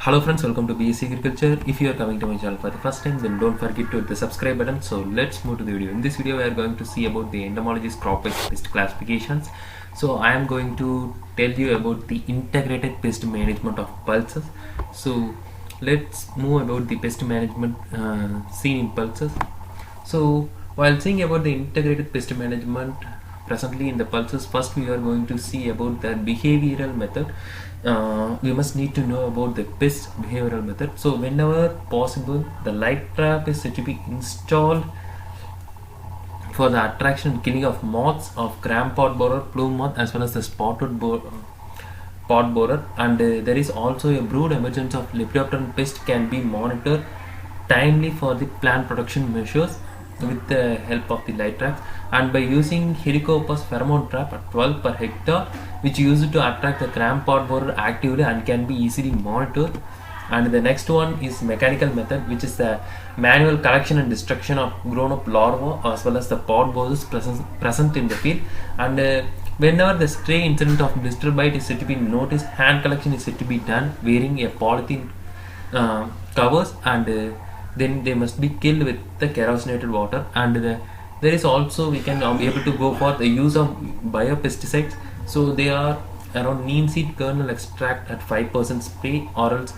Hello friends, welcome to BSc Agriculture. If you are coming to my channel for the first time, then don't forget to hit the subscribe button. So let's move to the video. In this video, we are going to see about the entomologist crop pest classifications. So I am going to tell you about the integrated pest management of pulses. So let's move about the pest management seen in pulses. So while seeing about the integrated pest management presently in the pulses, first we are going to see about the behavioral method. We must need to know about the pest behavioral method. So whenever possible, the light trap is said to be installed for the attraction and killing of moths of gram pot borer, plume moth, as well as the spotted pot borer. And there is also a brood emergence of Lepidopteran pest can be monitored timely for the plant protection measures with the help of the light traps, and by using Helicopus pheromone trap at 12 per hectare, which used to attract the gram pot borer actively and can be easily monitored. And the next one is mechanical method, which is the manual collection and destruction of grown up larvae as well as the pod borers present in the field. And whenever the stray incident of blister bite is said to be noticed, hand collection is said to be done wearing a polythene covers, and then they must be killed with the kerosinated water. And there is also we can be able to go for the use of biopesticides. So they are around neem seed kernel extract at 5% spray, or else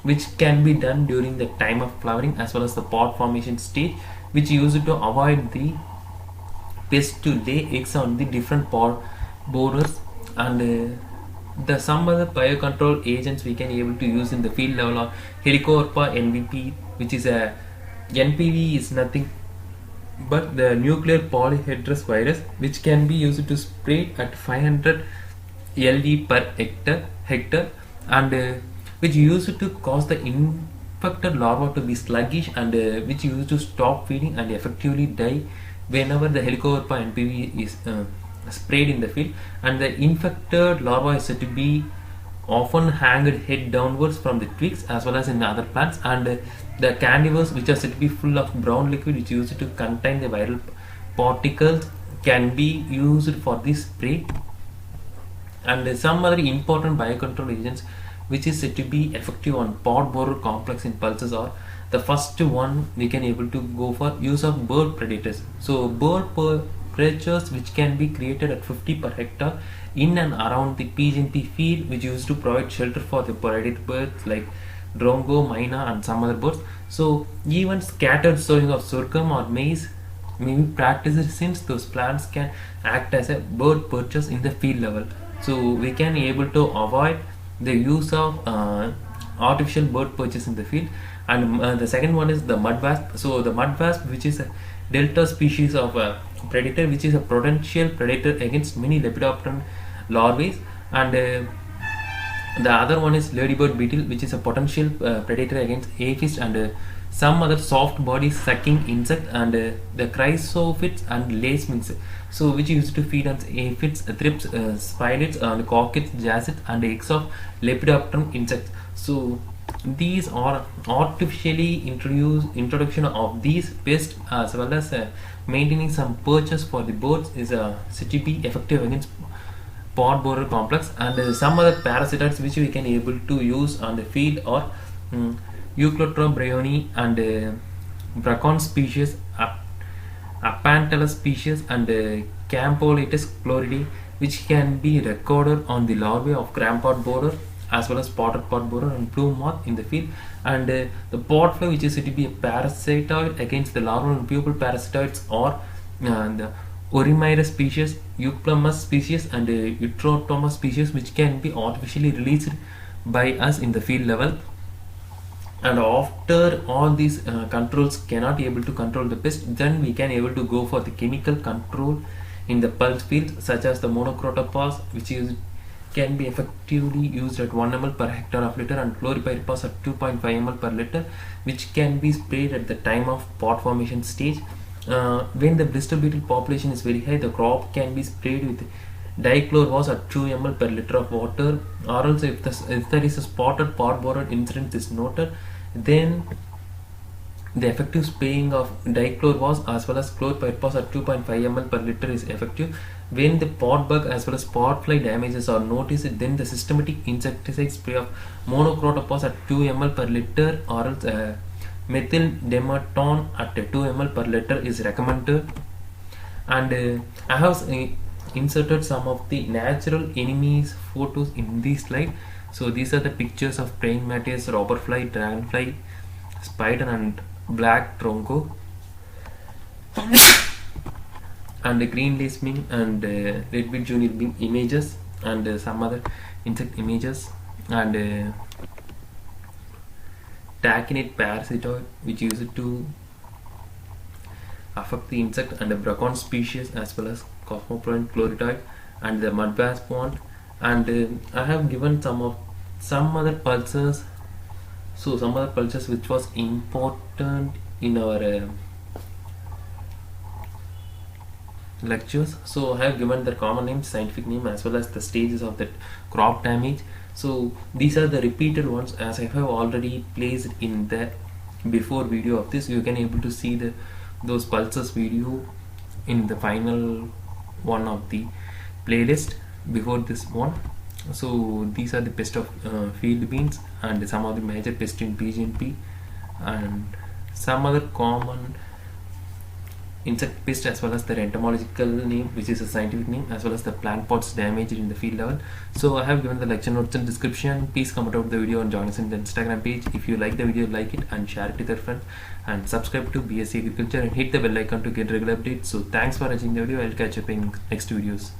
which can be done during the time of flowering as well as the pod formation stage, which used to avoid the pest to lay eggs on the different pod borers. And the some other biocontrol agents we can able to use in the field level are Helicoverpa NVP, which is a NPV is nothing but the nuclear polyhedrous virus, which can be used to spray at 500 LD per hectare, and which used to cause the infected larva to be sluggish, and which used to stop feeding and effectively die whenever the Helicoverpa NPV is sprayed in the field. And the infected larva is said to be often hanged head downwards from the twigs as well as in the other plants, and the candivores, which are said to be full of brown liquid which used to contain the viral particles, can be used for this spray. And some other important biocontrol agents which is said to be effective on pod borer complex in pulses are: the first one we can able to go for use of bird predators. So bird predators which can be created at 50 per hectare in and around the PGNP field, which used to provide shelter for the predator birds like drongo, myna, and some other birds. So even scattered sowing of sorghum or maize may be practiced, since those plants can act as a bird perches in the field level. So we can able to avoid the use of artificial bird perches in the field. And the second one is the mud wasp. So the mud wasp, which is a delta species of predator, which is a potential predator against many Lepidopteran larvae. And the other one is ladybird beetle, which is a potential predator against aphis and some other soft body sucking insect, and the chrysophytes and lace minks, so which used to feed on aphids, thrips, spilids, and cockets, jazzits, and eggs of Lepidopteran insects. So these are artificially introduction of these pests, as well as maintaining some perches for the birds, is said to be effective against pod borer complex. And some other parasitoids which we can able to use on the field are Euclotron bryoni and Bracon species, Apantella species, and Campolitis chloridae, which can be recorded on the larvae of gram pot borer as well as spotted pot borer and plume moth in the field. And the pod fly, which is said to be a parasitoid against the larval and pupal parasitoids, or the Orimyra species, Euplomus species, and Eutrotomus species, which can be artificially released by us in the field level. And after all these controls cannot be able to control the pest, then we can able to go for the chemical control in the pulse field, such as the monocrotophos, which can be effectively used at 1 ml per hectare of litter, and chlorpyrifos at 2.5 ml per liter, which can be sprayed at the time of pod formation stage. When the blister beetle population is very high, the crop can be sprayed with dichlorvos at 2 ml per liter of water. Or else if there is a spotted pod borer incident is noted, then the effective spraying of dichlor was as well as chlorpyrifos at 2.5 ml per liter is effective. When the pot bug as well as pot fly damages are noticed, then the systematic insecticide spray of monocrotophos at 2 ml per liter or else methyl dermaton at 2 ml per liter is recommended. And I have inserted some of the natural enemies photos in this slide. So these are the pictures of praying mantis, robber fly, dragonfly, spider and black tronco, and the green lace wing and red-billed junior wing images, and some other insect images, and tachinid parasitoid which used to affect the insect, and the bracon species as well as cosmopolitan chloritoid and the mud bass pond. And I have given some other pulsars. So some other pulsars which was important in our lectures. So I have given the common name, scientific name as well as the stages of that crop damage. So these are the repeated ones as I have already placed in the before video of this. You can able to see those pulsars video in the final one of the playlist before this one. So these are the pest of field beans and some of the major pests in PGNP and some other common insect pest as well as their entomological name, which is a scientific name, as well as the plant pots damaged in the field level. So I have given the lecture notes in description. Please comment out the video and join us in the Instagram page. If you like the video, like it and share it with your friends, and subscribe to BSc Agriculture and hit the bell icon to get regular updates. So thanks for watching the video. I'll catch up in next videos.